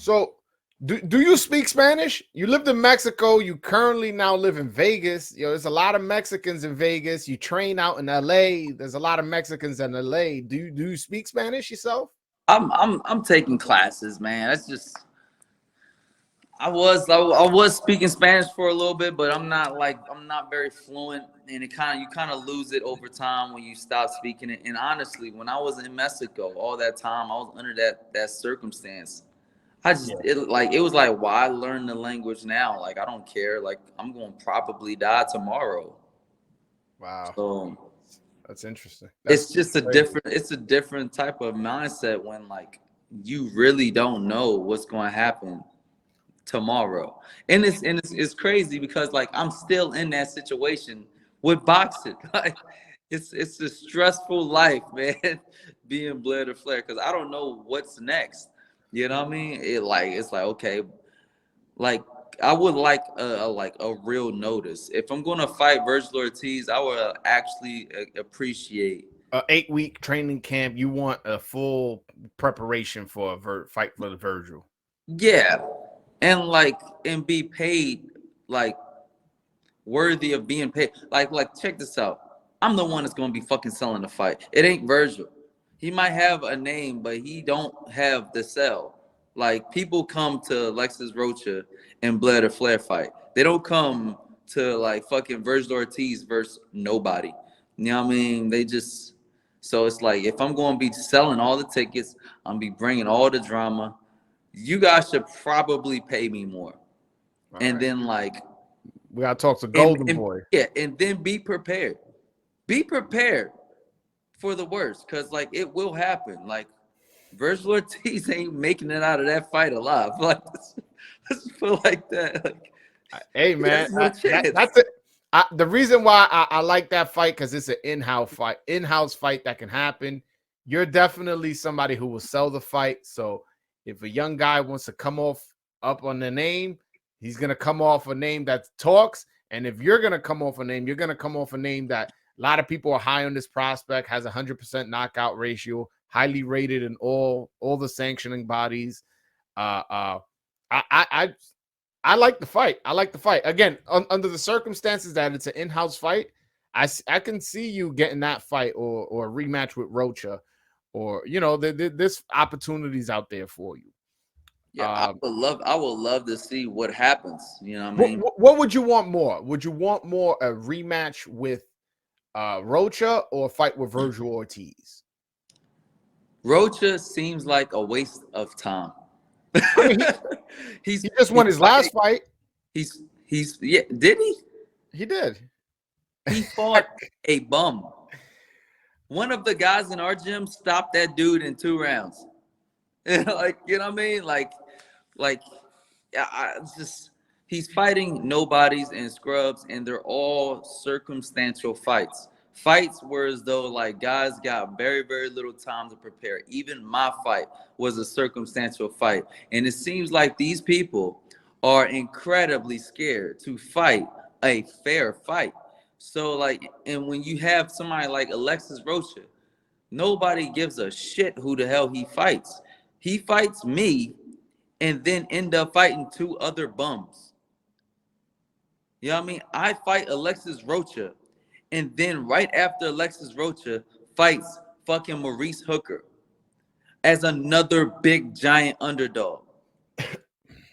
So, do you speak Spanish? You lived in Mexico. You currently now live in Vegas. There's a lot of Mexicans in Vegas. You train out in LA. There's a lot of Mexicans in LA. Do you speak Spanish yourself? I'm taking classes, man. That's just I was speaking Spanish for a little bit, but I'm not very fluent, and you kind of lose it over time when you stop speaking it. And honestly, when I was in Mexico all that time, I was under that circumstance. It was like, why learn the language now? Like, I don't care. Like, I'm going to probably die tomorrow. Wow. So that's interesting. It's just a different type of mindset when like you really don't know what's going to happen tomorrow. And it's crazy because like I'm still in that situation with boxing. Like it's a stressful life, man, being Blair the Flair, because I don't know what's next. You know what I mean? It's like okay, like I would like a real notice. If I'm gonna fight Vergil Ortiz, I would actually appreciate a 8-week training camp. You want a full preparation for a fight for the Vergil. Yeah, and be paid like worthy of being paid. Like check this out. I'm the one that's gonna be fucking selling the fight. It ain't Vergil. He might have a name, but he don't have the sell. Like people come to Alexis Rocha and Blair the Flair fight. They don't come to like fucking Vergil Ortiz versus nobody. You know what I mean? They just so it's like if I'm gonna be selling all the tickets, I'm be bringing all the drama. You guys should probably pay me more. All and right. Then like we gotta talk to Golden Boy. Yeah, and then be prepared. Be prepared for the worst, because like it will happen. Like Vergil Ortiz ain't making it out of that fight alive. Like let's feel like that. Like, hey man, that's it. The reason why I like that fight because it's an in-house fight that can happen. You're definitely somebody who will sell the fight. So if a young guy wants to come up on the name, he's gonna come off a name that talks. And if you're gonna come off a name, you're gonna come off a name that a lot of people are high on this prospect, has 100% knockout ratio, highly rated in all the sanctioning bodies. I like the fight. I like the fight. Again, under the circumstances that it's an in-house fight, I can see you getting that fight or a rematch with Rocha, or there's opportunities out there for you. Yeah, I would love to see what happens. You know what I mean? What would you want more? Would you want more a rematch with Rocha or a fight with Vergil Ortiz? Rocha seems like a waste of time. I mean, he just won his last fight. He's yeah. Did he? He did. He fought a bum. One of the guys in our gym stopped that dude in 2 rounds. Like, you know what I mean? He's fighting nobodies and scrubs, and they're all circumstantial fights. Fights where as though like guys got very, very little time to prepare. Even my fight was a circumstantial fight. And it seems like these people are incredibly scared to fight a fair fight. So like, and when you have somebody like Alexis Rocha, nobody gives a shit who the hell he fights. He fights me and then end up fighting 2 other bums. You know what I mean? I fight Alexis Rocha, and then right after Alexis Rocha fights fucking Maurice Hooker as another big giant underdog.